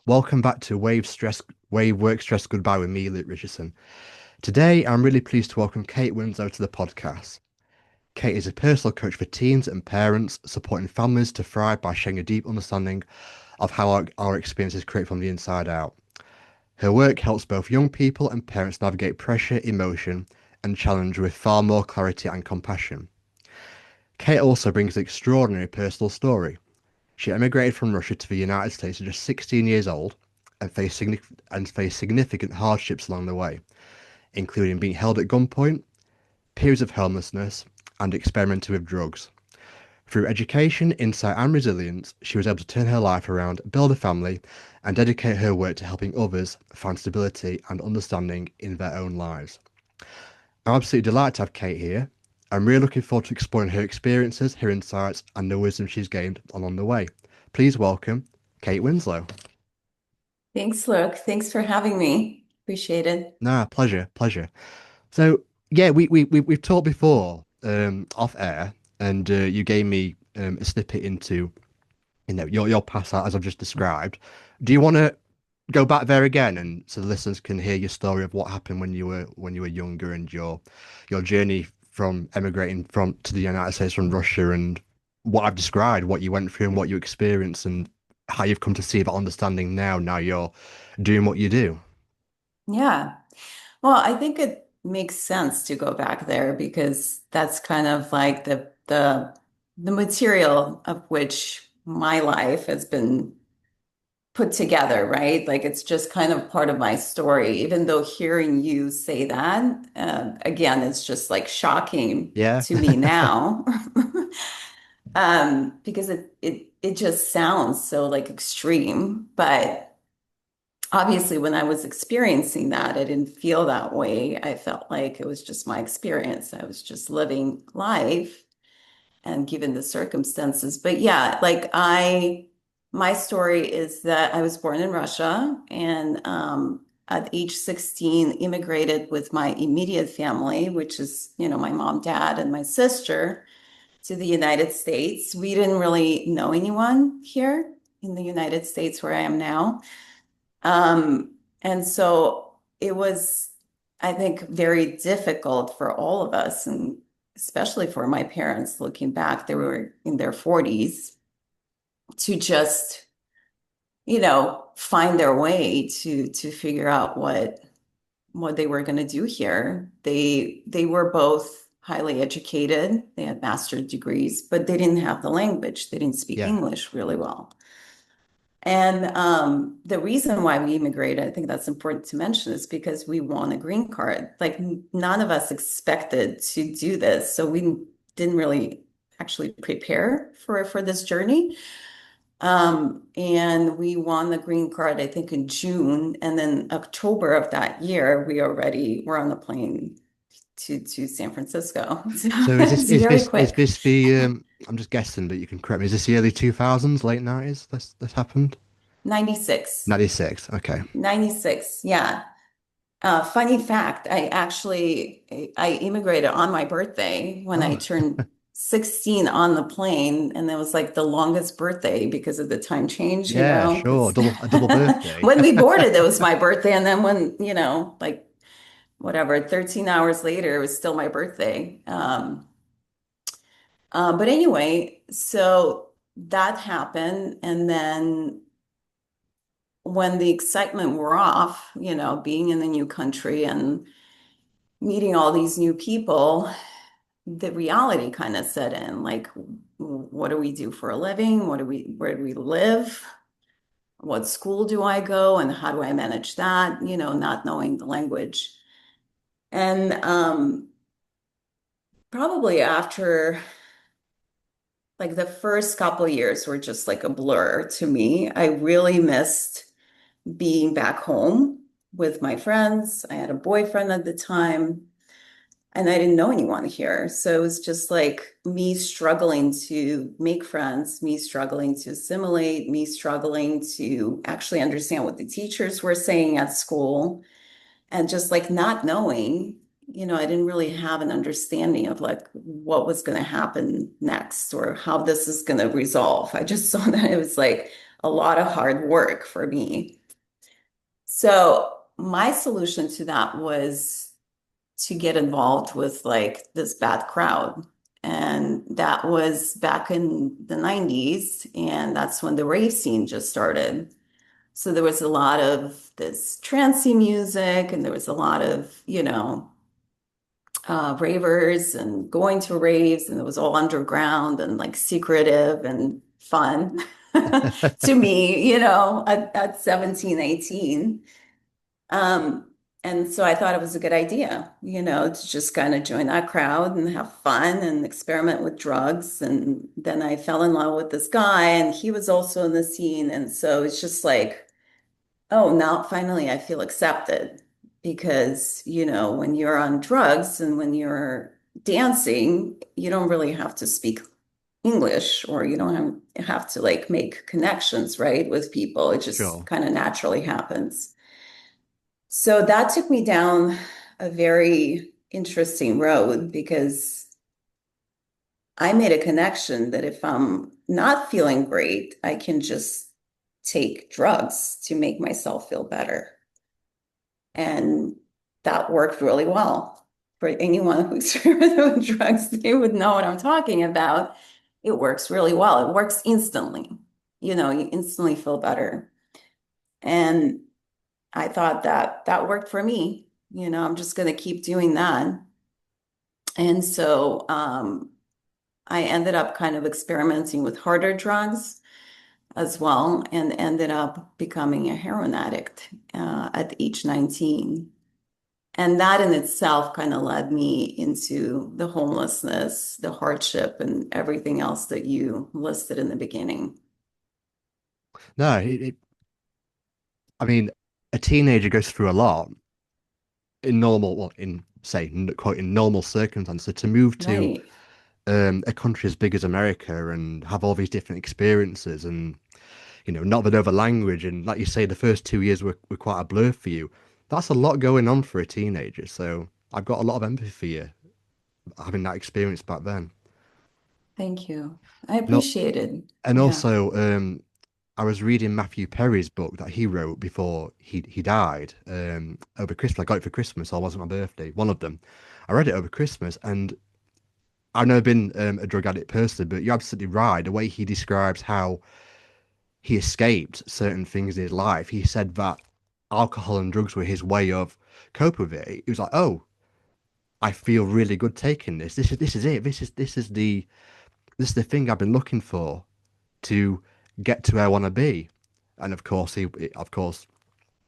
Welcome back to Wave Work Stress Goodbye with me, Luke Richardson. Today, I'm really pleased to welcome Kate Winslow to the podcast. Kate is a personal coach for teens and parents, supporting families to thrive by sharing a deep understanding of how our experiences create from the inside out. Her work helps both young people and parents navigate pressure, emotion, and challenge with far more clarity and compassion. Kate also brings an extraordinary personal story. She emigrated from Russia to the United States at just 16 years old and faced significant hardships along the way, including being held at gunpoint, periods of homelessness, and experimenting with drugs. Through education, insight, and resilience, she was able to turn her life around, build a family, and dedicate her work to helping others find stability and understanding in their own lives. I'm absolutely delighted to have Kate here. I'm really looking forward to exploring her experiences, her insights, and the wisdom she's gained along the way. Please welcome Kate Winslow. Thanks, Luke. Thanks for having me. Appreciate it. Nah, pleasure, pleasure. So yeah, we've talked before off air, and you gave me a snippet into your past as I've just described. Do you want to go back there again, and so the listeners can hear your story of what happened when you were younger and your journey from emigrating from to the United States from Russia and what I've described, what you went through and what you experienced and how you've come to see that understanding now. Now you're doing what you do. Yeah. Well, I think it makes sense to go back there because that's kind of like the material of which my life has been put together, right? Like it's just kind of part of my story. Even though hearing you say that, again, it's just like shocking Yeah. to me now. Because it just sounds so like extreme, but obviously when I was experiencing that, I didn't feel that way. I felt like it was just my experience. I was just living life and given the circumstances. But yeah, my story is that I was born in Russia and at age 16 immigrated with my immediate family, which is, my mom, dad, and my sister to the United States. We didn't really know anyone here in the United States where I am now. And so it was, I think, very difficult for all of us, and especially for my parents looking back, they were in their 40s to just, find their way to figure out what they were going to do here. They were both highly educated. They had master's degrees, but they didn't have the language. They didn't speak Yeah. English really well. And the reason why we immigrated, I think that's important to mention, is because we won a green card. Like none of us expected to do this, so we didn't really actually prepare for this journey. And we won the green card, I think, in June, and then October of that year, we already were on the plane to San Francisco. So So is this it's is very this is quick. this the I'm just guessing, but you can correct me. Is this the early 2000s, late 90s this happened? 96. 96. Okay. 96, yeah. Funny fact, I immigrated on my birthday when I Oh, turned 16 on the plane, and it was like the longest birthday because of the time change, yeah, sure. because A double birthday. when we boarded, it was my birthday, and then when, like whatever, 13 hours later, it was still my birthday. But anyway, so that happened, and then when the excitement wore off, being in the new country and meeting all these new people, the reality kind of set in. Like, what do we do for a living? Where do we live? What school do I go? And how do I manage that? Not knowing the language. And probably after like the first couple of years were just like a blur to me. I really missed being back home with my friends. I had a boyfriend at the time. And I didn't know anyone here. So it was just like me struggling to make friends, me struggling to assimilate, me struggling to actually understand what the teachers were saying at school, and just like not knowing, I didn't really have an understanding of like what was going to happen next or how this is going to resolve. I just saw that it was like a lot of hard work for me. So my solution to that was to get involved with like this bad crowd. And that was back in the 90s. And that's when the rave scene just started. So there was a lot of this trancey music, and there was a lot of, ravers and going to raves, and it was all underground and like secretive and fun to me, at 17, 18. Um, and so I thought it was a good idea, to just kind of join that crowd and have fun and experiment with drugs. And then I fell in love with this guy, and he was also in the scene. And so it's just like, oh, now finally I feel accepted because, when you're on drugs and when you're dancing, you don't really have to speak English, or you don't have to like make connections, right, with people. It just Sure. kind of naturally happens. So that took me down a very interesting road because I made a connection that if I'm not feeling great, I can just take drugs to make myself feel better. And that worked really well. For anyone who experimented with drugs, they would know what I'm talking about. It works really well. It works instantly. You instantly feel better. And I thought that that worked for me. I'm just going to keep doing that. And so I ended up kind of experimenting with harder drugs as well, and ended up becoming a heroin addict at age 19. And that in itself kind of led me into the homelessness, the hardship, and everything else that you listed in the beginning. No, I mean, a teenager goes through a lot in normal, well, in say, quote, in normal circumstances. So to move to Right. a country as big as America and have all these different experiences and, not know the language. And like you say, the first 2 years were quite a blur for you. That's a lot going on for a teenager. So I've got a lot of empathy for you having that experience back then. Thank you. I No, appreciate it. and Yeah. also, I was reading Matthew Perry's book that he wrote before he died over Christmas. I got it for Christmas, or was it my birthday? One of them. I read it over Christmas, and I've never been a drug addict personally, but you're absolutely right. The way he describes how he escaped certain things in his life, he said that alcohol and drugs were his way of coping with it. He was like, "Oh, I feel really good taking this. This is it. This is the thing I've been looking for to get to where I want to be." And of course, of course,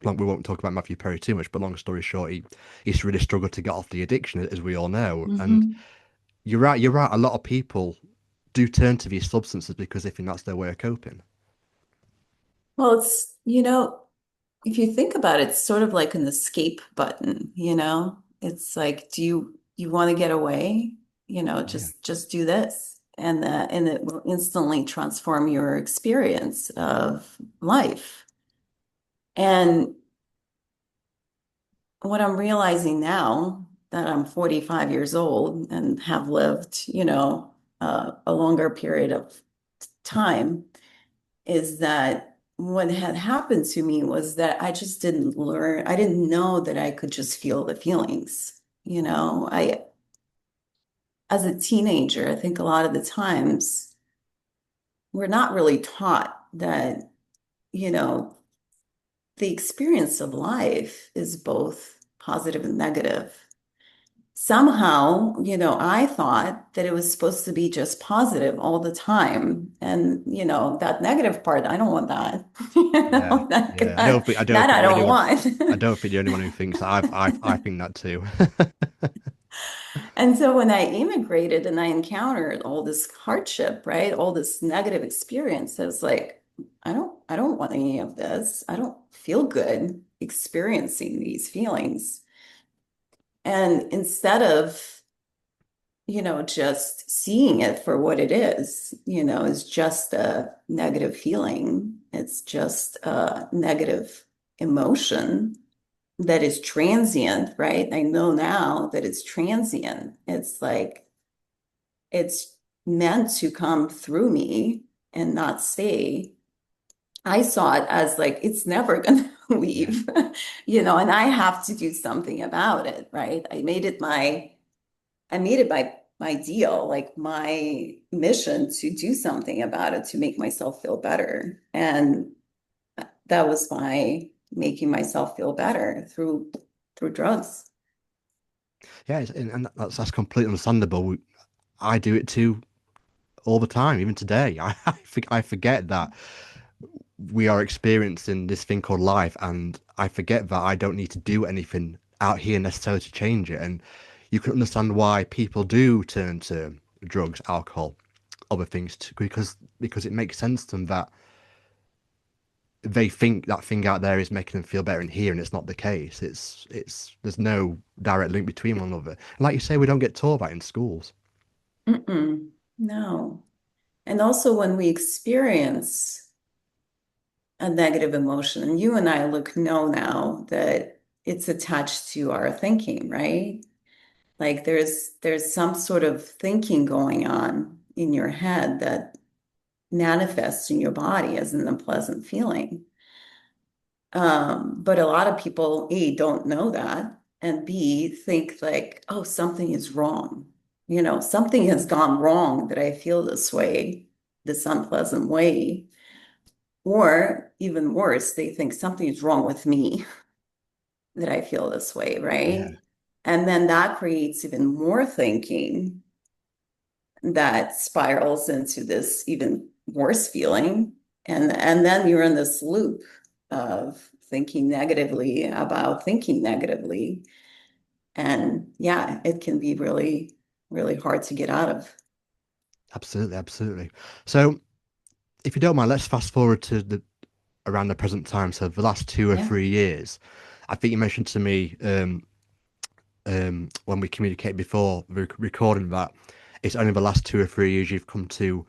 we won't talk about Matthew Perry too much, but long story short, he's really struggled to get off the addiction, as we all know. And Hmm. you're right. You're right. A lot of people do turn to these substances because they think that's their way of coping. Well, if you think about it, it's sort of like an escape button. It's like, do you want to get away? Yeah. Just do this. And it will instantly transform your experience of life. And what I'm realizing now that I'm 45 years old and have lived, a longer period of time is that what had happened to me was that I just didn't learn, I didn't know that I could just feel the feelings. As a teenager, I think a lot of the times we're not really taught that, you know, the experience of life is both positive and negative. Somehow, I thought that it was supposed to be just positive all the time. And, that negative part, I don't want that. Yeah, That, yeah. that I don't want. I don't think you're the only one who thinks that. I think that too. And so when I immigrated and I encountered all this hardship, right? All this negative experience, I was like, I don't want any of this. I don't feel good experiencing these feelings. And instead of just seeing it for what it is just a negative feeling. It's just a negative emotion that is transient, right? I know now that it's transient. It's like it's meant to come through me and not stay. I saw it as like it's never gonna Yeah. leave, and I have to do something about it, right? I made it my deal, like my mission to do something about it, to make myself feel better. And that was my making myself feel better through drugs. Yeah, and that's completely understandable. I do it too all the time, even today. I forget that we are experiencing this thing called life, and I forget that I don't need to do anything out here necessarily to change it. And you can understand why people do turn to drugs, alcohol, other things, because it makes sense to them that they think that thing out there is making them feel better in here, and it's not the case. It's there's no direct link between one another. And like you say, we don't get taught that in schools. Mm-mm, no. And also when we experience a negative emotion, and you and I look know now that it's attached to our thinking, right? Like there's some sort of thinking going on in your head that manifests in your body as an unpleasant feeling. But a lot of people, A, don't know that, and B, think like, oh, something is wrong. Something has gone wrong that I feel this way, this unpleasant way. Or even worse, they think something is wrong with me that I feel this way, Yeah, right? And then that creates even more thinking that spirals into this even worse feeling. And then you're in this loop of thinking negatively about thinking negatively. And yeah, it can be really, really hard to get out of. absolutely, absolutely. So, if you don't mind, let's fast forward to the around the present time. So, the last two or Yeah. 3 years, I think you mentioned to me when we communicated before recording that it's only the last 2 or 3 years you've come to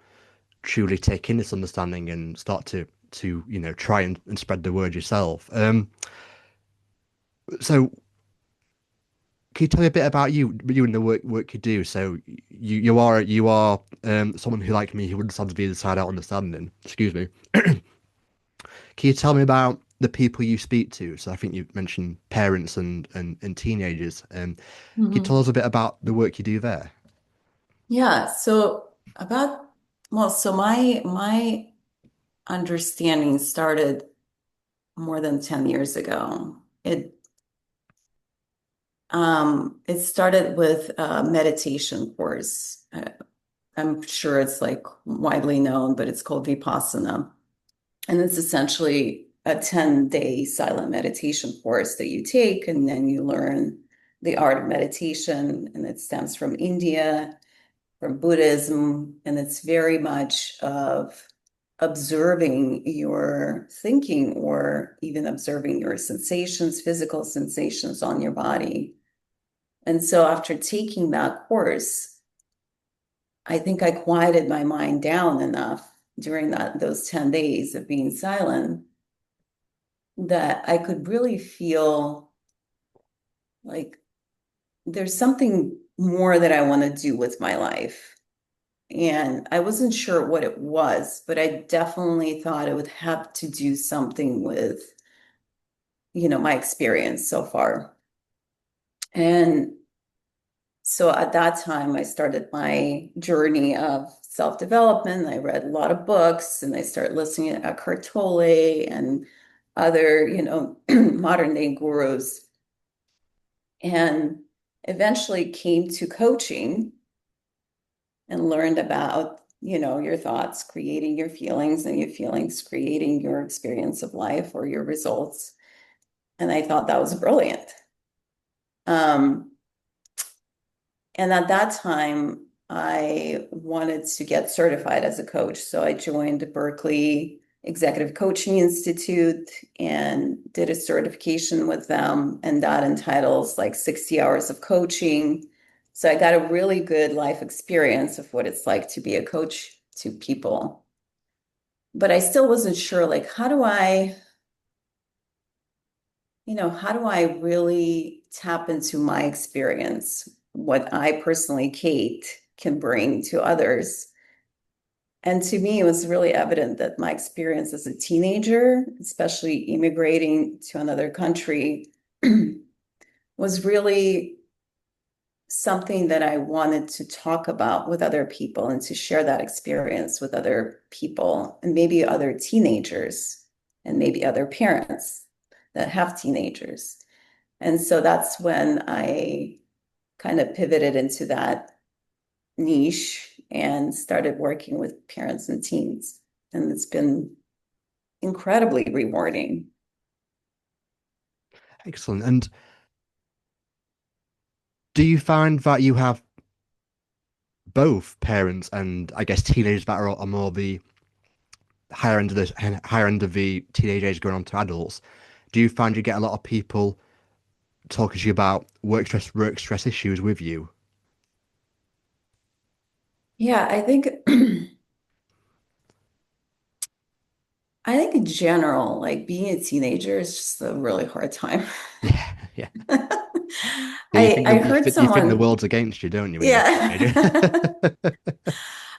truly take in this understanding and start to try and spread the word yourself. So can you tell me a bit about you and the work you do? So you are someone who, like me, who understands the other side out understanding. Excuse me. Can you tell me about the people you speak to? So I think you mentioned parents and teenagers. Can you tell Mhm. us a bit about the work you do there? Yeah. So my understanding started more than 10 years ago. It started with a meditation course. I'm sure it's like widely known, but it's called Vipassana. And it's essentially a 10-day silent meditation course that you take, and then you learn the art of meditation. And it stems from India, from Buddhism, and it's very much of observing your thinking or even observing your sensations, physical sensations on your body. And so after taking that course, I think I quieted my mind down enough during those 10 days of being silent that I could really feel like there's something more that I want to do with my life. And I wasn't sure what it was, but I definitely thought it would have to do something with, my experience so far. And so at that time, I started my journey of self-development. I read a lot of books and I started listening to Eckhart Tolle and other, modern day gurus, and eventually came to coaching and learned about, your thoughts creating your feelings and your feelings creating your experience of life or your results. And I thought that was brilliant. Um, And at that time, I wanted to get certified as a coach. So I joined Berkeley Executive Coaching Institute and did a certification with them. And that entitles like 60 hours of coaching. So I got a really good life experience of what it's like to be a coach to people. But I still wasn't sure, like, how do I really tap into my experience, what I personally, Kate, can bring to others? And to me, it was really evident that my experience as a teenager, especially immigrating to another country, was really something that I wanted to talk about with other people and to share that experience with other people and maybe other teenagers and maybe other parents that have teenagers. And so that's when I kind of pivoted into that niche and started working with parents and teens. And it's been incredibly rewarding. Excellent. And do you find that you have both parents and I guess teenagers that are more the higher end of the teenage age going on to adults? Do you find you get a lot of people talking to you about work stress issues with you? Yeah, I think I think in general, like being a teenager is just a really hard time. Yeah, yeah. Yeah, I heard you think the someone, world's against you, don't you, when you're a teenager? yeah.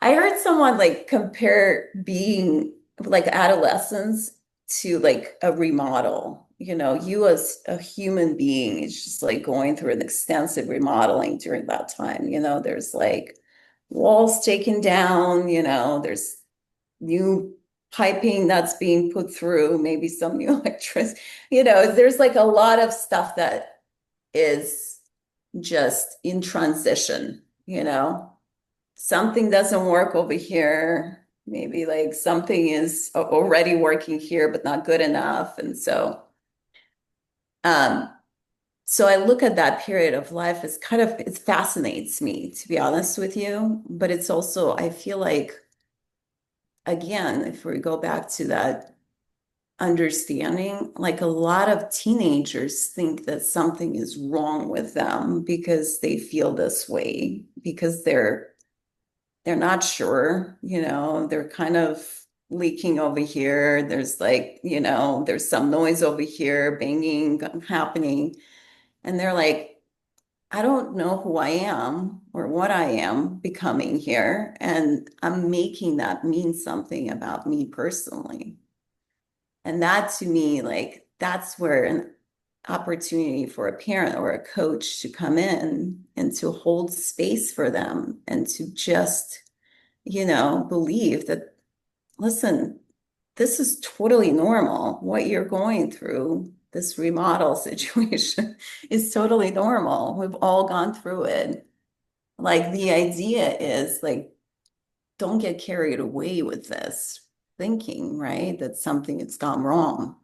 I heard someone like compare being like adolescence to like a remodel. You know, you as a human being is just like going through an extensive remodeling during that time. You know, there's like walls taken down, you know, there's new piping that's being put through, maybe some new electricity. You know, there's like a lot of stuff that is just in transition, you know. Something doesn't work over here. Maybe like something is already working here, but not good enough. And um, so I look at that period of life as kind of, it fascinates me, to be honest with you. But it's also, I feel like, again, if we go back to that understanding, like a lot of teenagers think that something is wrong with them because they feel this way, because they're not sure, you know, they're kind of leaking over here. There's like, you know, there's some noise over here, banging happening. And they're like, I don't know who I am or what I am becoming here. And I'm making that mean something about me personally. And that to me, like, that's where an opportunity for a parent or a coach to come in and to hold space for them and to just, you know, believe that, listen, this is totally normal. What you're going through, this remodel situation, is totally normal. We've all gone through it. Like the idea is like, don't get carried away with this thinking, right? That something has gone wrong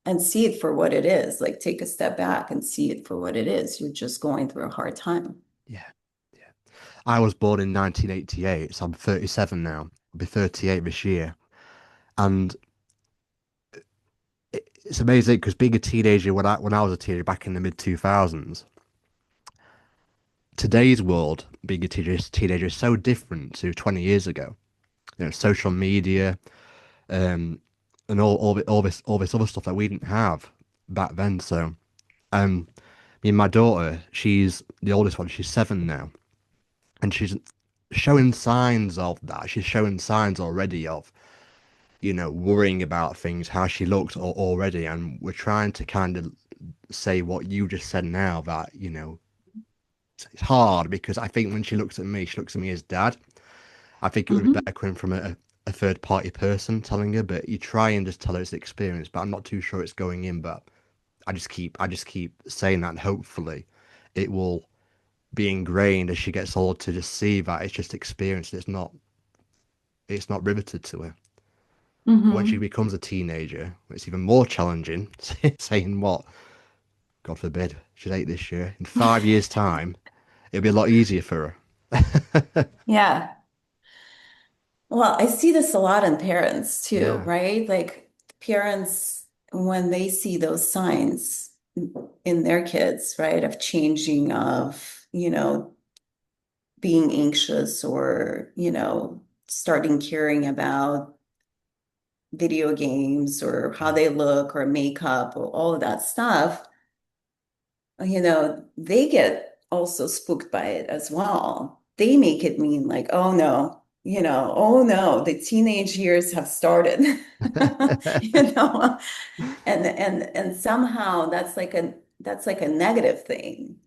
and see it for what it is. Like take a step back and see it for what it is. You're just going through a hard time. Yeah, yeah. I was born in 1988, so I'm 37 now. I'll be 38 this year. And it's amazing because being a teenager when I was a teenager back in the mid 2000s, today's world, being a teenager is so different to 20 years ago. You know, social media, um, and all this other stuff that we didn't have back then. So, um, me and my daughter, she's the oldest one, she's 7 now, and she's showing signs of that. She's showing signs already of, worrying about things, how she looks already, and we're trying to kind of say what you just said now, that, it's hard because I think when she looks at me, she looks at me as dad. I think it would be Mhm. better coming from a third party person telling her, but you try and just tell her it's the experience, but I'm not too sure it's going in, but I just keep saying that, and hopefully it will be ingrained as she gets older to just see that it's just experience. It's not riveted to her. But when she Mhm. becomes a teenager, it's even more challenging. Saying what, God forbid, she's 8 this year. In 5 years' time, it'll be a lot easier for her. Yeah. Well, I see this a lot in parents too, Yeah, right? Like parents, when they see those signs in their kids, right, of changing, of, you know, being anxious or, you know, starting caring about video games or how they look or makeup or all of that stuff, you know, they get also spooked by it as well. They make it mean like, oh no. oh no, the teenage years have started. You know, and somehow that's like a negative thing.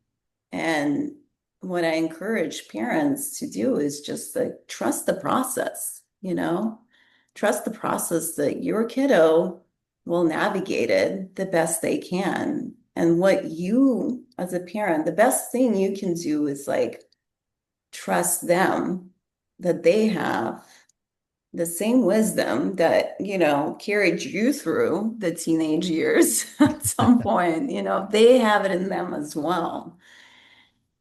And what I encourage parents to do is just like trust the process, trust the process that your kiddo will navigate it the best they can. And what you, as a parent, the best thing you can do is like trust them that they have the same wisdom that, carried you through the teenage years at some point, they have it in them as well.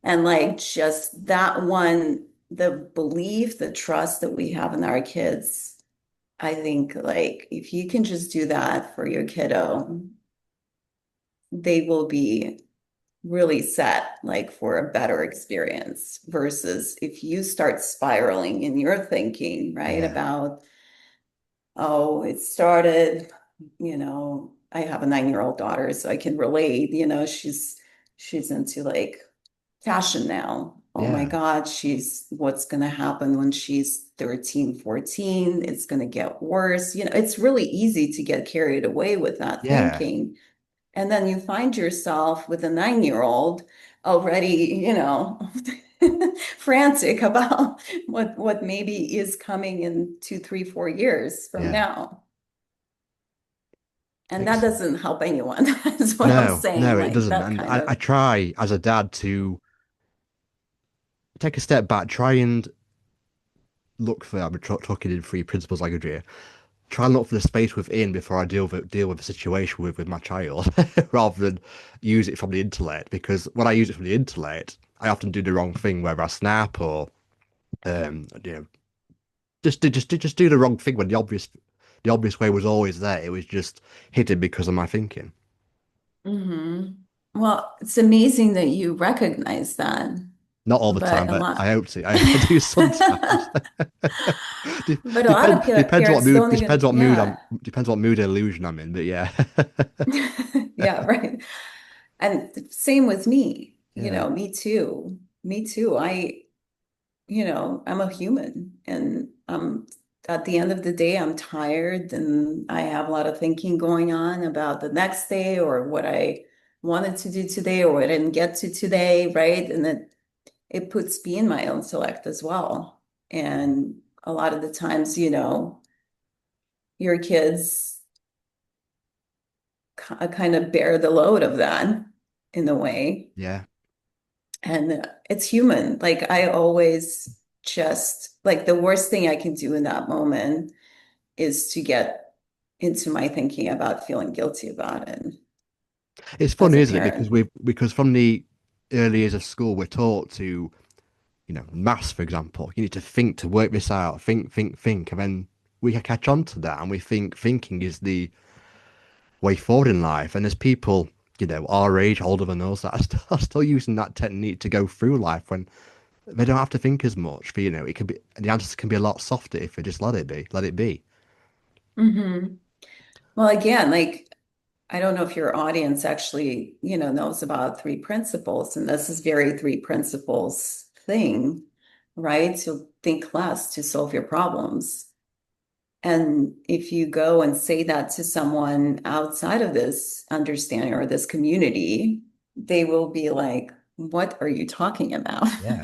And like just that one, the belief, the trust that we have in our kids, I think like if you can just do that for your kiddo, they will be really set like for a better experience versus if you start spiraling in your thinking, right? Yeah, About, oh, it started, I have a 9-year-old daughter, so I can relate, she's into like fashion now. Oh my yeah, God, what's going to happen when she's 13, 14? It's going to get worse. It's really easy to get carried away with that yeah. thinking. And then you find yourself with a 9-year-old already, frantic about what maybe is coming in 2, 3, 4 years from Yeah. now. And that It's doesn't help anyone, is what I'm no, saying. no, it Like doesn't. that And kind I of. try as a dad to take a step back, try and look for, I'm talking in three principles language here. Try and look for the space within before I deal with a situation with my child, rather than use it from the intellect. Because when I use it from the intellect, I often do the wrong thing, whether I snap or you know, just do the wrong thing when the obvious way was always there. It was just hidden because of my thinking. Hmm. Well, it's amazing that you recognize that, Not all the time, but a but I lot, hope to. I do sometimes. but a lot of Depends what parents mood don't depends even, what mood yeah, I'm depends what mood illusion I'm in. But yeah, yeah, right. And same with me, yeah, me too. Me too. I'm a human and at the end of the day, I'm tired and I have a lot of thinking going on about the next day or what I wanted to do today or what I didn't get to today, right? And it puts me in my own intellect as well. And a lot of the times, your kids kind of bear the load of that in a way. yeah. And it's human. Like I always just like the worst thing I can do in that moment is to get into my thinking about feeling guilty about it It's as funny, a isn't it? Because parent. because from the early years of school, we're taught to, maths, for example. You need to think to work this out. Think, think, think, and then we catch on to that, and we think thinking is the way forward in life. And there's people, our age, older than us, that are still using that technique to go through life when they don't have to think as much. But it can be the answers can be a lot softer if we just let it be. Let it be. Hmm. Well, again, like I don't know if your audience actually, knows about three principles, and this is very three principles thing, right? To think less to solve your problems. And if you go and say that to someone outside of this understanding or this community, they will be like, what are you talking about? Yeah.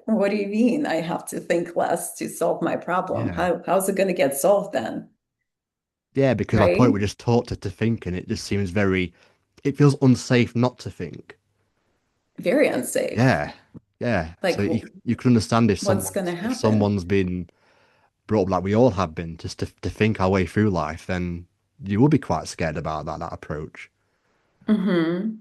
What do you mean I have to think less to solve my problem? Yeah. How's it going to get solved then? Yeah, because my point Right? we're just taught to think, and it just seems it feels unsafe not to think. Very unsafe. Yeah, yeah. Like, So you can understand if what's going to happen? someone's been brought up like we all have been, just to think our way through life, then you will be quite scared about that approach. Hmm.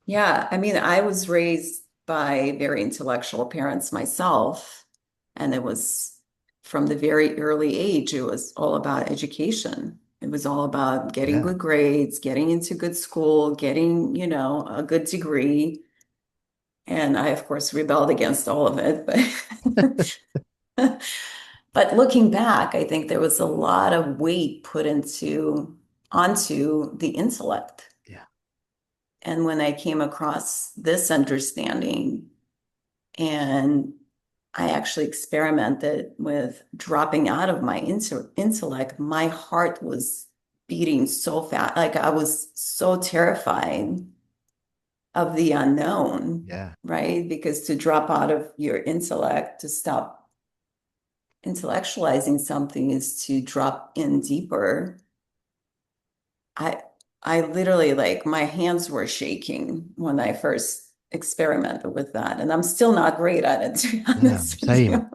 Yeah, I mean, I was raised by very intellectual parents myself, and it was from the very early age, it was all about education. It was all about getting Yeah. good grades, getting into good school, getting, a good degree. And I, of course, rebelled against all of it. But looking back, I think there was a lot of weight put onto the intellect. Yeah. And when I came across this understanding, And I actually experimented with dropping out of my intellect. My heart was beating so fast. Like I was so terrified of the unknown, Yeah. right? Because to drop out of your intellect, to stop intellectualizing something is to drop in deeper. I I literally like my hands were shaking when I first experimented with that. And I'm still not great at it, to be Yeah. honest with Same. you.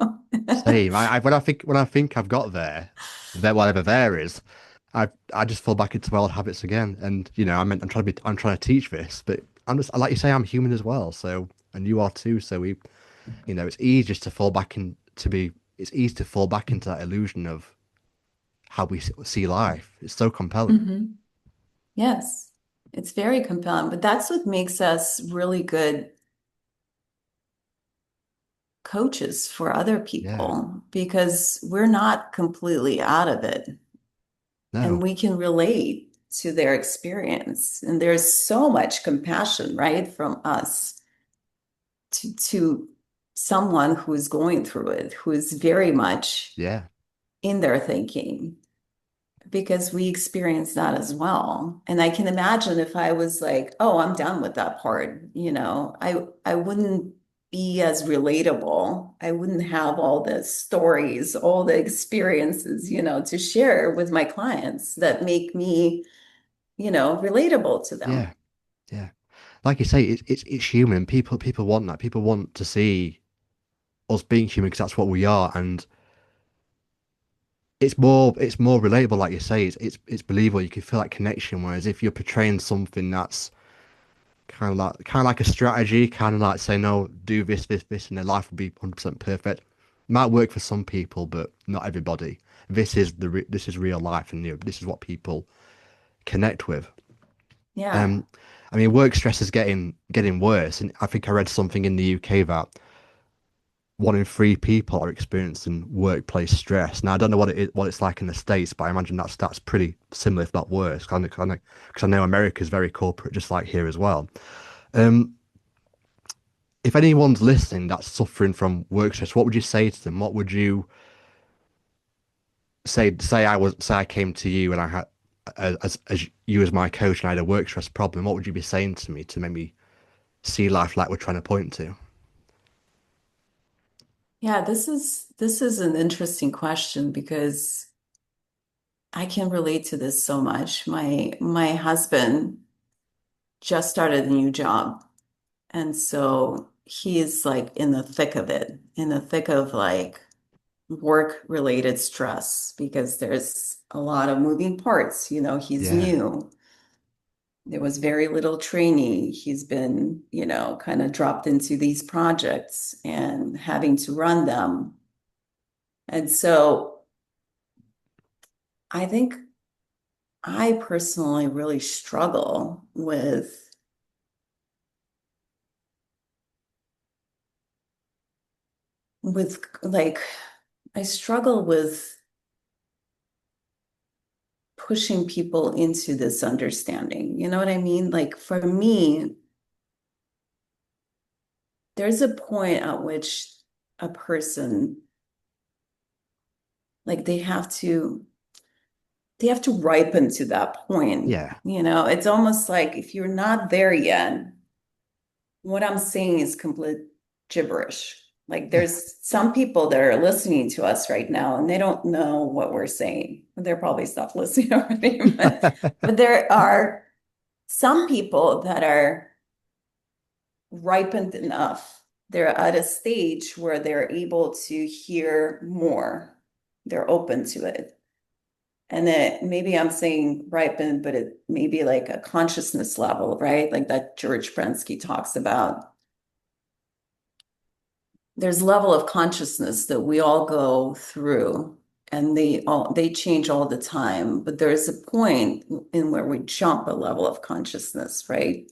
Same. When I think I've got there, whatever there is, I just fall back into old habits again. And I'm trying to teach this, but I'm just like you say, I'm human as well. So, and you are too. So it's easy just to fall back in to be. It's easy to fall back into that illusion of how we see life. It's so compelling. Mhm. Yes, it's very compelling, but that's what makes us really good coaches for other Yeah. people because we're not completely out of it and No. we can relate to their experience. And there's so much compassion, right, from us to someone who is going through it, who is very much Yeah. in their thinking. Because we experience that as well. And I can imagine if I was like, oh, I'm done with that part, I wouldn't be as relatable. I wouldn't have all the stories, all the experiences, to share with my clients that make me, relatable to them. Yeah. Yeah. Like you say, it's human. People want that. People want to see us being human because that's what we are, and it's more relatable. Like you say, it's believable. You can feel that connection. Whereas if you're portraying something that's kind of like a strategy, kind of like say no, do this, and their life will be 100% perfect. Might work for some people, but not everybody. This is real life, and this is what people connect with. Yeah. Um, I mean, work stress is getting worse, and I think I read something in the UK that 1 in 3 people are experiencing workplace stress. Now, I don't know what it's like in the States, but I imagine that's pretty similar, if not worse. Because I know America is very corporate, just like here as well. Um, if anyone's listening that's suffering from work stress, what would you say to them? What would you say I came to you and I had as you as my coach and I had a work stress problem? What would you be saying to me to make me see life like we're trying to point to? Yeah, this is an interesting question because I can relate to this so much. My husband just started a new job. And so he is like in the thick of it, in the thick of like work related stress because there's a lot of moving parts. He's Yeah, new. There was very little training. He's been, kind of dropped into these projects and having to run them. And so I think I personally really struggle with like I struggle with pushing people into this understanding. You know what I mean? Like for me, there's a point at which a person like they have to ripen to that point. yeah, It's almost like if you're not there yet, what I'm saying is complete gibberish. Like yeah, there's some people that are listening to us right now and they don't know what we're saying. They're probably stopped listening already, but there are some people that are ripened enough. They're at a stage where they're able to hear more. They're open to it. And then maybe I'm saying ripened, but it may be like a consciousness level, right? Like that George Prensky talks about. There's level of consciousness that we all go through and they change all the time, but there's a point in where we jump a level of consciousness, right?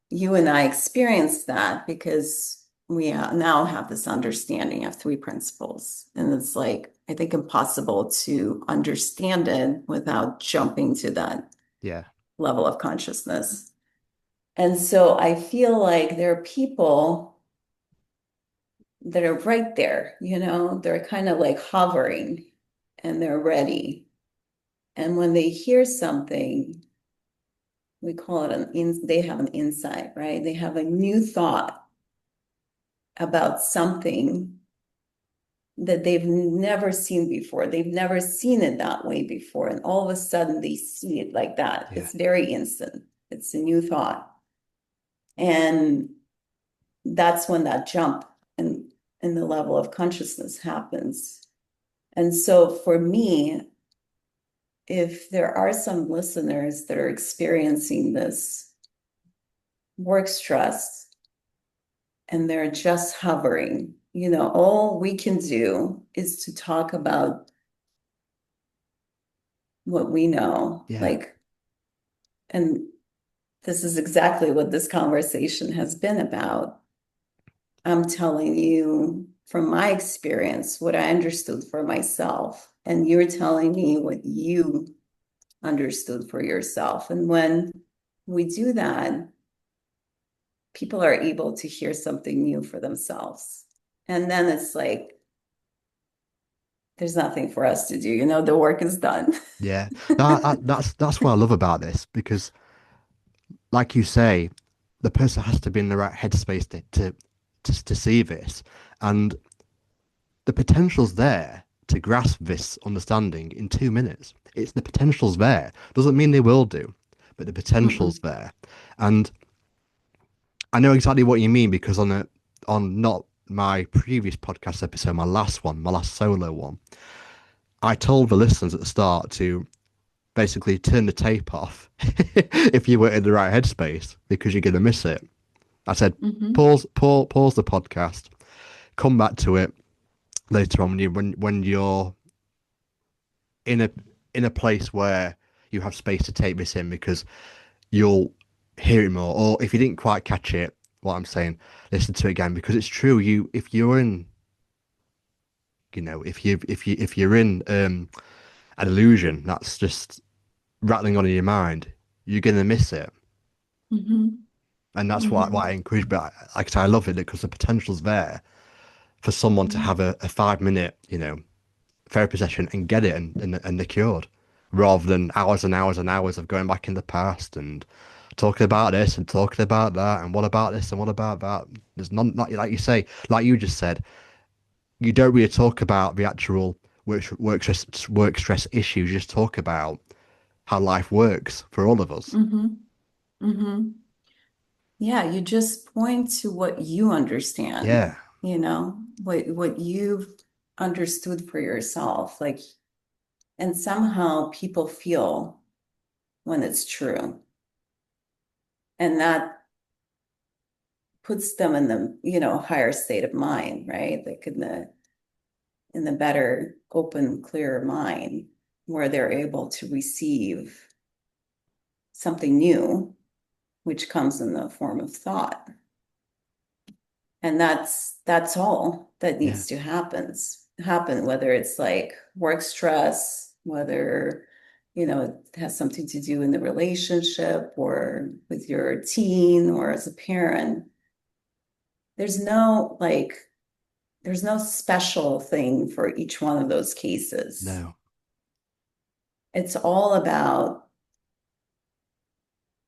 You and I experienced that because we now have this understanding of three principles. And it's like, I think, impossible to understand it without jumping to that yeah, level of consciousness. And so I feel like there are people that are right there, they're kind of like hovering and they're ready. And when they hear something, we call it they have an insight, right? They have a new thought about something that they've never seen before. They've never seen it that way before. And all of a sudden they see it like that. Yeah. It's very instant. It's a new thought. And that's when that jump in the level of consciousness happens. And so for me, if there are some listeners that are experiencing this work stress and they're just hovering, all we can do is to talk about what we know. Yeah. Like, and this is exactly what this conversation has been about. I'm telling you from my experience what I understood for myself, and you're telling me what you understood for yourself. And when we do that, people are able to hear something new for themselves. And then it's like, there's nothing for us to do. The work is done. Yeah. That's what I love about this because, like you say, the person has to be in the right headspace to see this, and the potential's there to grasp this understanding in 2 minutes. It's the potential's there. Doesn't mean they will do, but the potential's Mm-mm. there. And I know exactly what you mean because on not my previous podcast episode, my last one, my last solo one, I told the listeners at the start to basically turn the tape off if you were in the right headspace because you're gonna miss it. I said Mm-hmm. pause the podcast, come back to it later on when you're in a place where you have space to take this in because you'll hear it more. Or if you didn't quite catch it, what I'm saying, listen to it again because it's true. If you're in, if you're in an illusion that's just rattling on in your mind, you're gonna miss it. Mm-hmm. And that's what Mm-hmm. I encourage. But like I say, I love it because the potential's there for someone to have a 5 minute, therapy session and get it and they're cured rather than hours and hours and hours of going back in the past and talking about this and talking about that and what about this and what about that. There's not like you say, like you just said, you don't really talk about the actual work stress issues. You just talk about how life works for all of us. Mm-hmm. Mm-hmm. Yeah, you just point to what you understand, Yeah, what you've understood for yourself. Like, and somehow people feel when it's true. And that puts them in the, higher state of mind, right? Like in the better, open, clearer mind, where they're able to receive something new, which comes in the form of thought. And that's all that yeah, needs to happen, whether it's like work stress, whether it has something to do in the relationship or with your teen or as a parent. There's no like there's no special thing for each one of those cases. no, It's all about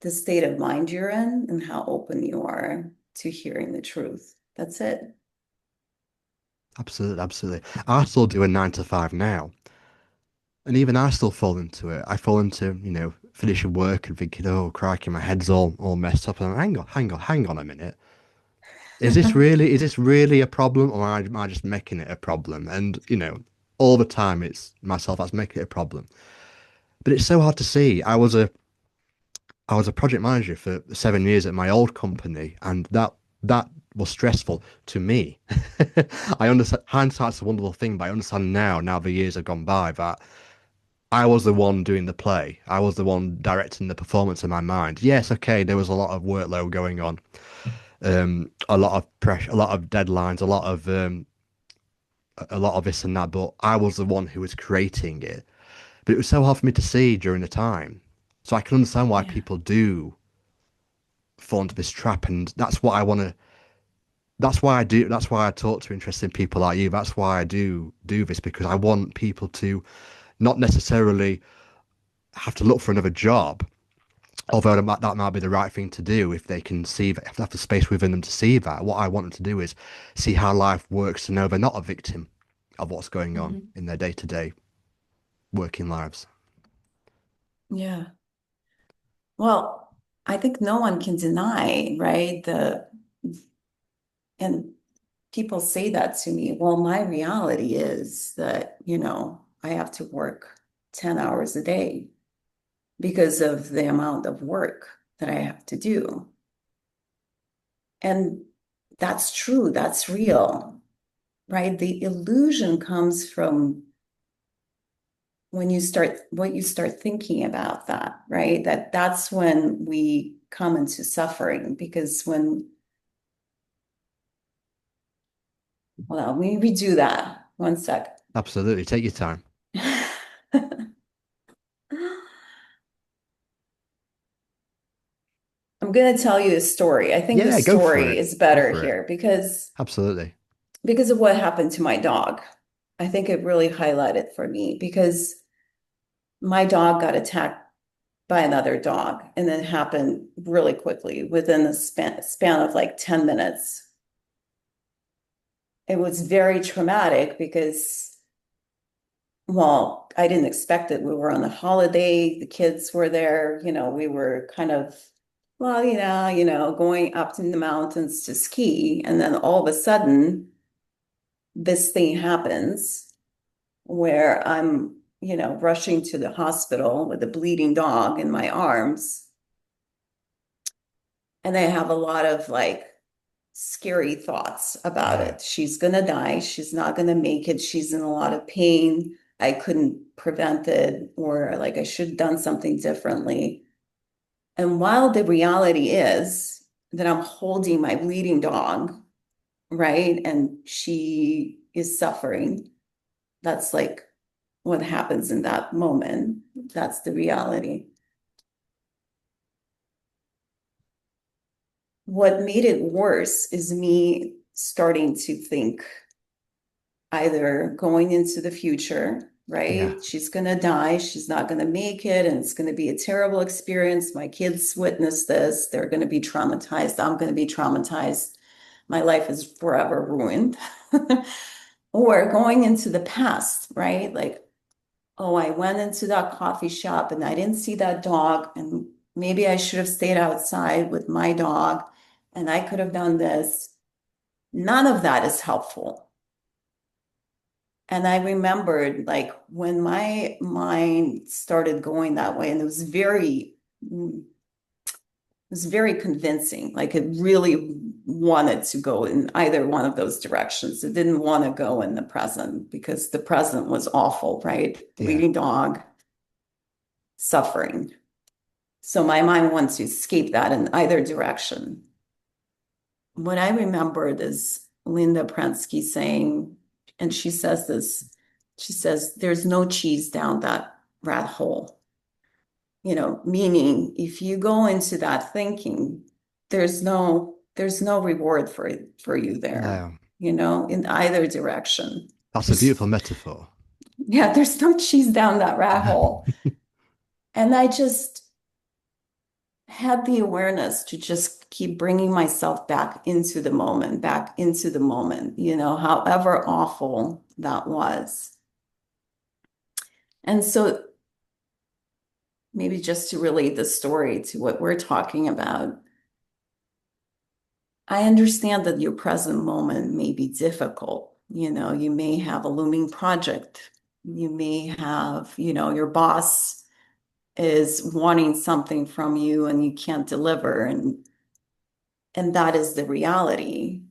the state of mind you're in and how open you are to hearing the truth. That's it. absolutely, absolutely. I still do a 9 to 5 now. And even I still fall into it. I fall into, finishing work and thinking, oh, crikey, my head's all messed up. And hang on a minute. Is this really a problem, or am I just making it a problem? And, all the time it's myself that's making it a problem. But it's so hard to see. I was a project manager for 7 years at my old company, and that was stressful to me. I understand hindsight's a wonderful thing, but I understand now the years have gone by, that I was the one doing the play. I was the one directing the performance in my mind. Yes, okay, there was a lot of workload going on, a lot of pressure, a lot of deadlines, a lot of this and that. But I was the one who was creating it. But it was so hard for me to see during the time. So I can understand why Yeah. people do fall into this trap, and that's what I want to. that's why I do. That's why I talk to interesting people like you. That's why I do this because I want people to not necessarily have to look for another job, although that might be the right thing to do if they can see that, if they have the space within them to see that. What I want them to do is see how life works to know they're not a victim of what's going on Mhm. in their day-to-day working lives. Yeah. Well, I think no one can deny, right? And people say that to me. Well, my reality is that, I have to work 10 hours a day because of the amount of work that I have to do. And that's true, that's real, right? The illusion comes from when you start thinking about that, right? That's when we come into suffering because well, we redo that. One sec. Absolutely, take your time. I'm going to tell you a story. I think the Yeah, go for story it. is Go better for it. here Absolutely. because of what happened to my dog. I think it really highlighted for me because my dog got attacked by another dog and it happened really quickly within the span of like 10 minutes. It was very traumatic because, well, I didn't expect it. We were on a holiday, the kids were there, we were kind of, well, going up in the mountains to ski. And then all of a sudden, this thing happens where I'm, rushing to the hospital with a bleeding dog in my arms. And I have a lot of like scary thoughts about Yeah, it. She's going to die. She's not going to make it. She's in a lot of pain. I couldn't prevent it, or like I should have done something differently. And while the reality is that I'm holding my bleeding dog, right? And she is suffering, that's like what happens in that moment. That's the reality. What made it worse is me starting to think either going into the future, yeah, right? She's going to die. She's not going to make it. And it's going to be a terrible experience. My kids witness this. They're going to be traumatized. I'm going to be traumatized. My life is forever ruined. Or going into the past, right? Like, oh, I went into that coffee shop and I didn't see that dog. And maybe I should have stayed outside with my dog and I could have done this. None of that is helpful. And I remembered like when my mind started going that way, and it was very convincing. Like it really wanted to go in either one of those directions. It didn't want to go in the present because the present was awful, right? yeah, Bleeding dog, suffering. So my mind wants to escape that in either direction. What I remembered is Linda Prensky saying, and she says this, she says, there's no cheese down that rat hole. Meaning if you go into that thinking, there's no reward for you there, no. in either direction. That's a There's beautiful metaphor. yeah, there's no cheese down that rat hole. And I just had the awareness to just keep bringing myself back into the moment, however awful that was. And so maybe just to relate the story to what we're talking about, I understand that your present moment may be difficult. You may have a looming project. You may have, your boss is wanting something from you and you can't deliver, and that is the reality.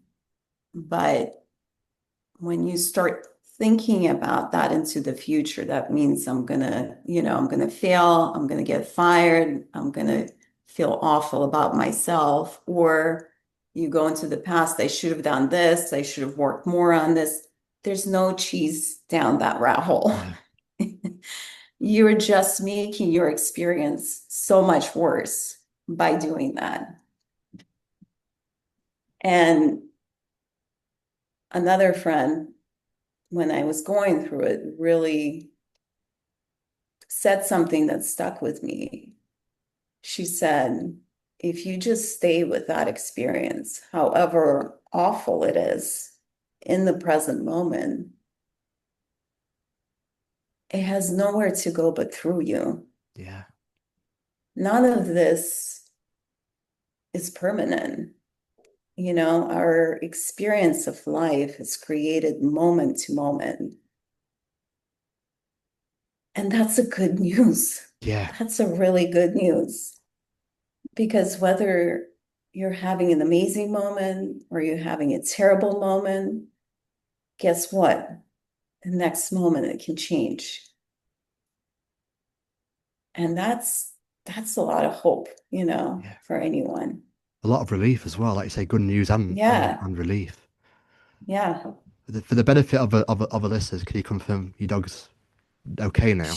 But when you start thinking about that into the future, that means I'm gonna fail, I'm gonna get fired, I'm gonna feel awful about myself, or you go into the past, I should have done this, I should have worked more on this. There's no cheese down that rat hole. No. You're just making your experience so much worse by doing that. And another friend, when I was going through it, really said something that stuck with me. She said, if you just stay with that experience, however awful it is, in the present moment, it has nowhere to go but through you. Yeah. None of this is permanent. Our experience of life is created moment to moment. And that's a good news. Yeah. That's a really good news because whether you're having an amazing moment or you're having a terrible moment, guess what? The next moment it can change. And that's a lot of hope, Yeah. for anyone. A lot of relief as well. Like you say, good news and Yeah. relief. Yeah. For the benefit of of a listeners, can you confirm your dog's okay now?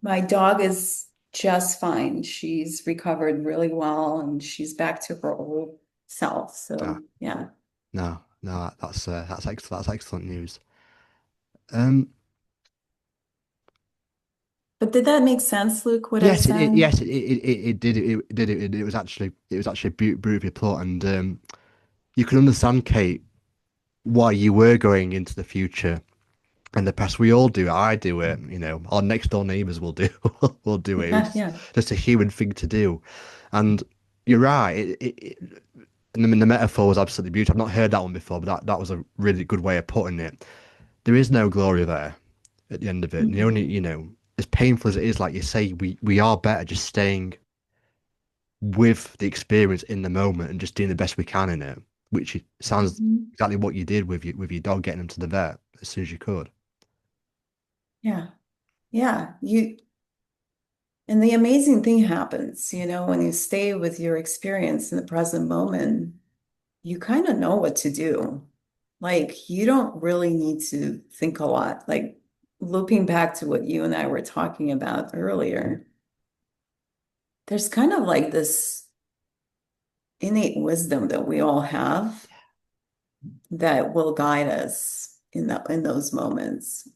My dog is just fine. She's recovered really well and she's back to her old self. Ah, So, yeah. no, that's excellent. That's excellent news. Um, But did that make sense, Luke, what I yes, said? it did. It did. It was actually beautifully put, and you can understand, Kate, why you were going into the future and the past. We all do. I do it. You know, our next door neighbours will do. will do it. Yeah, It's yeah. just a human thing to do, and you're right. And the metaphor was absolutely beautiful. I've not heard that one before, but that was a really good way of putting it. There is no glory there at the end of it. And the only, Mm-mm. you know, as painful as it is, like you say, we are better just staying with the experience in the moment and just doing the best we can in it, which sounds Mhm. exactly what you did with your dog, getting him to the vet as soon as you could. Yeah. Yeah. And the amazing thing happens, when you stay with your experience in the present moment, you kind of know what to do. Like, you don't really need to think a lot. Like, looping back to what you and I were talking about earlier, there's kind of like this innate wisdom that we all have that will guide us in those moments.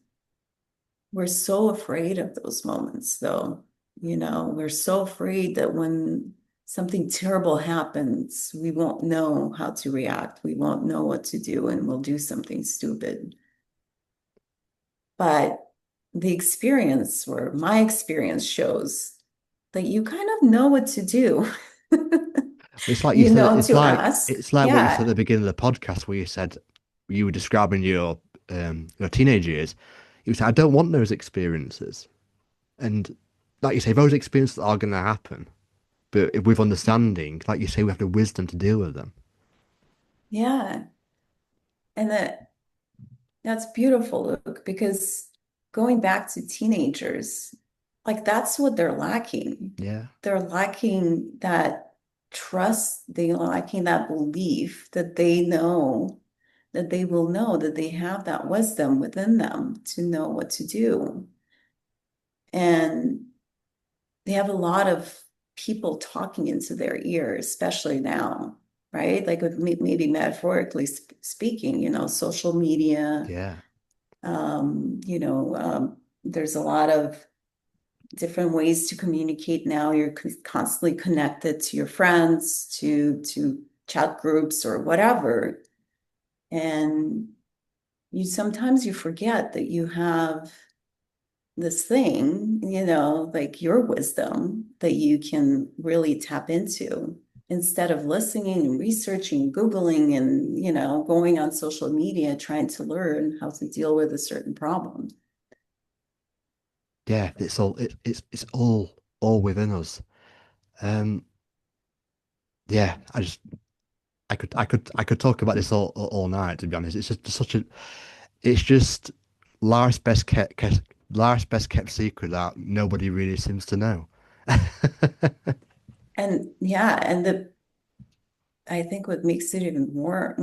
We're so afraid of those moments, though. We're so afraid that when something terrible happens, we won't know how to react. We won't know what to do, and we'll do something stupid. But the experience, or my experience, shows that you kind of know what to do. It's like you You said, know to ask. it's like what you said at Yeah. the beginning of the podcast where you said you were describing your teenage years. You said, I don't want those experiences. And like you say, those experiences are gonna happen. But if with understanding, like you say, we have the wisdom to deal with them. Yeah. And that's beautiful, Luke, because going back to teenagers, like that's what they're lacking. Yeah. They're lacking that trust, they're lacking that belief that they know, that they will know, that they have that wisdom within them to know what to do. And they have a lot of people talking into their ear, especially now, right? Like maybe metaphorically speaking, social media. Yeah. There's a lot of different ways to communicate now. You're constantly connected to your friends, to chat groups or whatever. And you forget that you have this thing, like your wisdom that you can really tap into instead of listening and researching, Googling, and, going on social media trying to learn how to deal with a certain problem. Yeah. It's all within us. Um, yeah, I could talk about this all night, to be honest. It's just such a it's just life's best kept secret that nobody really seems to know. And yeah, I think what makes it even more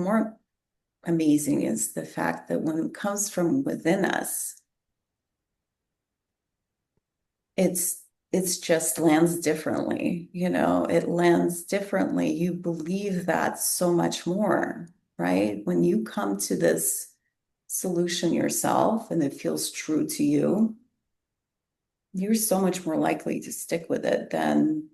amazing is the fact that when it comes from within us, it's just lands differently, it lands differently. You believe that so much more, right? When you come to this solution yourself and it feels true to you, you're so much more likely to stick with it than,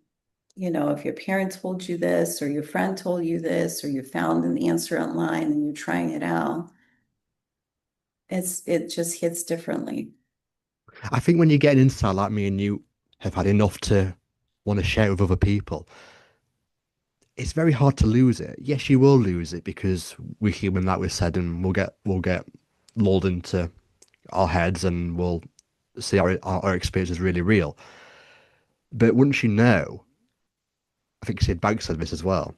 if your parent told you this or your friend told you this or you found an answer online and you're trying it out. It just hits differently. I think when you get an insight like me and you have had enough to want to share it with other people, it's very hard to lose it. Yes, you will lose it because we're human, like we said, and we'll get lulled into our heads and we'll see our experience is really real. But once you know, I think Sid Banks said this as well,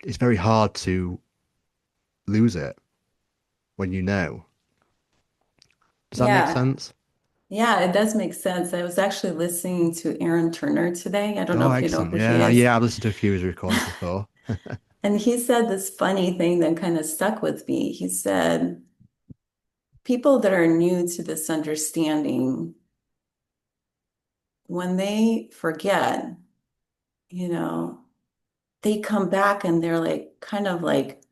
it's very hard to lose it when you know. Does that make Yeah. sense? Yeah, it does make sense. I was actually listening to Aaron Turner today. I don't know Oh, if you know excellent. who he Yeah, is. yeah, I've listened to a few of his recordings before. And he said this funny thing that kind of stuck with me. He said, people that are new to this understanding, when they forget, you know, they come back and they're like, kind of like,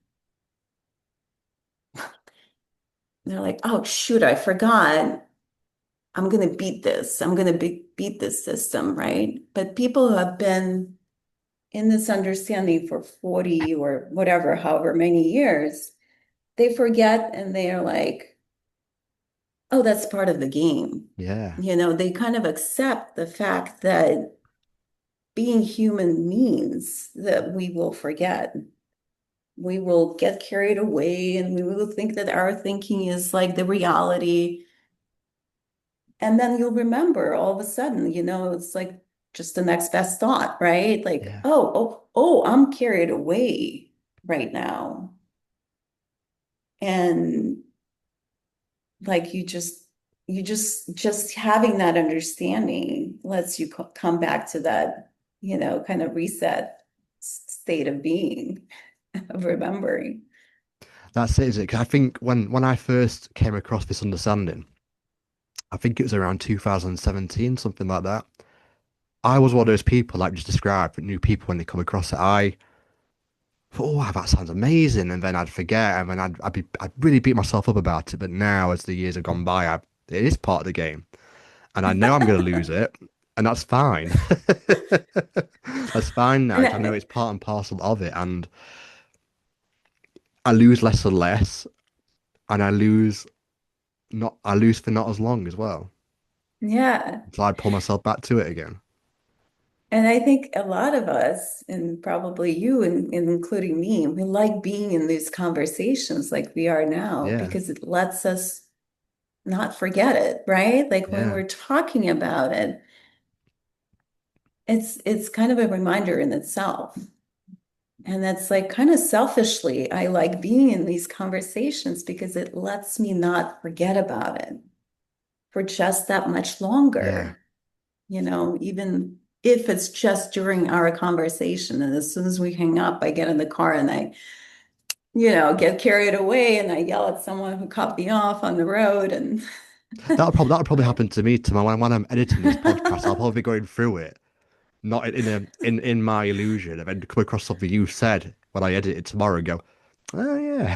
they're like, oh, shoot, I forgot. I'm going to beat this. I'm going to beat this system, right? But people who have been in this understanding for 40 or whatever, however many years, they forget and they are like, oh, that's part of the game. Yeah, They kind of accept the fact that being human means that we will forget. We will get carried away and we will think that our thinking is like the reality. And then you'll remember all of a sudden, it's like just the next best thought, right? Like, yeah. I'm carried away right now. And like just having that understanding lets you come back to that, kind of reset state of being, of remembering. That's it, is it? 'Cause I think when I first came across this understanding, I think it was around 2017, something like that. I was one of those people, like just described, new people when they come across it. I thought, oh, wow, that sounds amazing, and then I'd forget, and then I'd really beat myself up about it. But now, as the years have gone by, it is part of the game, and I know I'm going to lose it, and that's fine. That's fine now. And 'Cause I know it's part and parcel of it, and I lose less and less, and I lose for not as long as well. yeah. So I'd pull myself back to it again. And I think a lot of us, and probably you, and including me, we like being in these conversations like we are now Yeah, because it lets us not forget it, right? Like when yeah, we're talking about it, it's kind of a reminder in itself. And that's like kind of selfishly, I like being in these conversations because it lets me not forget about it for just that much yeah. longer, even if it's just during our conversation. And as soon as we hang up, I get in the car and I, get carried away and I yell at someone who cut me off on the road. And That'll probably happen to me tomorrow when I'm editing this podcast. I'll probably be going through it, not in my illusion, and then come across something you said when I edit it tomorrow and go, oh yeah,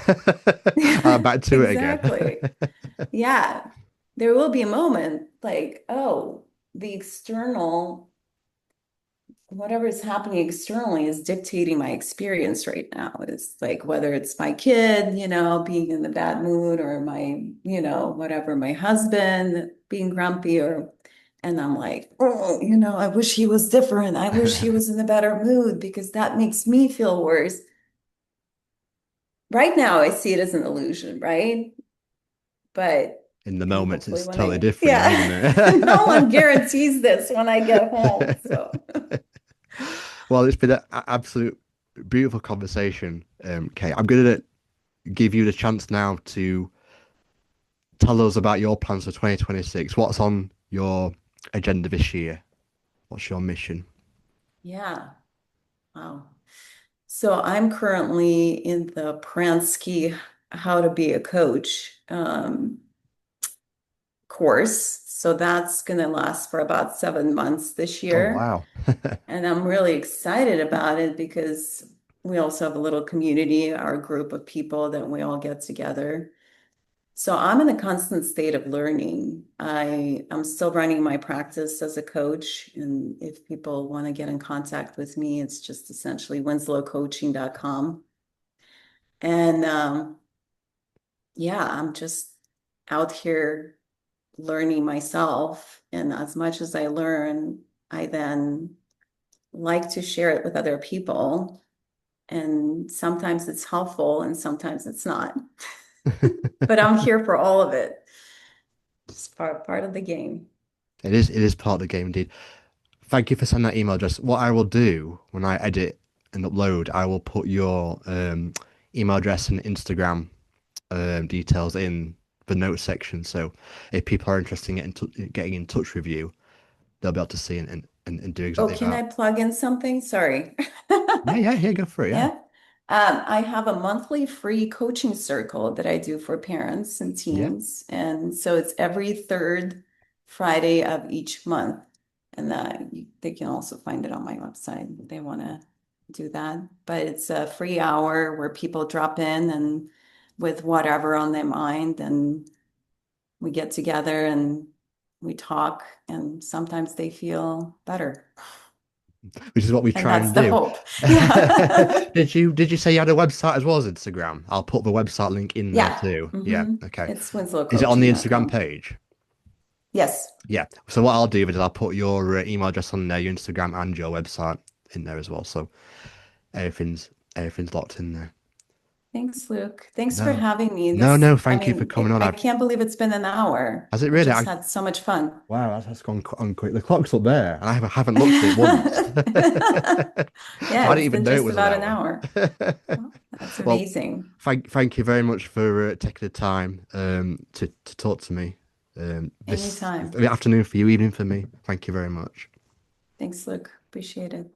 I'm back to it again. exactly. Yeah. There will be a moment like, oh, the external, whatever is happening externally is dictating my experience right now. It's like whether it's my kid, being in the bad mood or my, whatever, my husband being grumpy and I'm like, oh, I wish he was different. I wish he was in a better mood because that makes me feel worse. Right now, I see it as an illusion, right? But, In the moments, hopefully it's when totally I, different, though, isn't yeah, no one guarantees this when I get home. So, it? Well, it's been an absolute beautiful conversation, Kate. I'm going to give you the chance now to tell us about your plans for 2026. What's on your agenda this year? What's your mission? yeah. Wow. So I'm currently in the Pransky How to Be a Coach course. So that's going to last for about 7 months this Oh, year. wow. And I'm really excited about it because we also have a little community, our group of people that we all get together. So I'm in a constant state of learning. I'm still running my practice as a coach. And if people want to get in contact with me, it's just essentially winslowcoaching.com. And yeah, I'm just out here learning myself. And as much as I learn, I then like to share it with other people. And sometimes it's helpful and sometimes it's not. But I'm here for all of it. Just part of the game. It is part of the game indeed. Thank you for sending that email address. What I will do when I edit and upload, I will put your email address and Instagram details in the notes section. So if people are interested in getting in touch with you, they'll be able to see and do Oh, exactly can that. I plug in something? Sorry. Yeah, go for it. Yeah, Yeah. I have a monthly free coaching circle that I do for parents and yeah. teens. And so it's every third Friday of each month. And they can also find it on my website if they want to do that. But it's a free hour where people drop in and with whatever on their mind, and we get together and we talk, and sometimes they feel better. Which is what we And try that's and the do. hope. Yeah. Did you say you had a website as well as Instagram? I'll put the website link in there Yeah. too. Yeah, okay. It's Is it on the Instagram winslowcoaching.com. page? Yes. Yeah. So what I'll do is I'll put your email address on there, your Instagram and your website in there as well. So everything's locked in there. Thanks, Luke. Thanks for No, having me. no. Thank you for coming on. I can't believe it's been an hour. Has it I really? just had so much fun. Wow, that's gone on quick. The clock's up there, and I haven't looked at it once. So Yeah, I didn't it's even been know it just was an about an hour. hour. Well, that's Well, amazing. thank you very much for taking the time to talk to me. This Anytime. afternoon for you, evening for me. Thank you very much. Thanks, Luke. Appreciate it.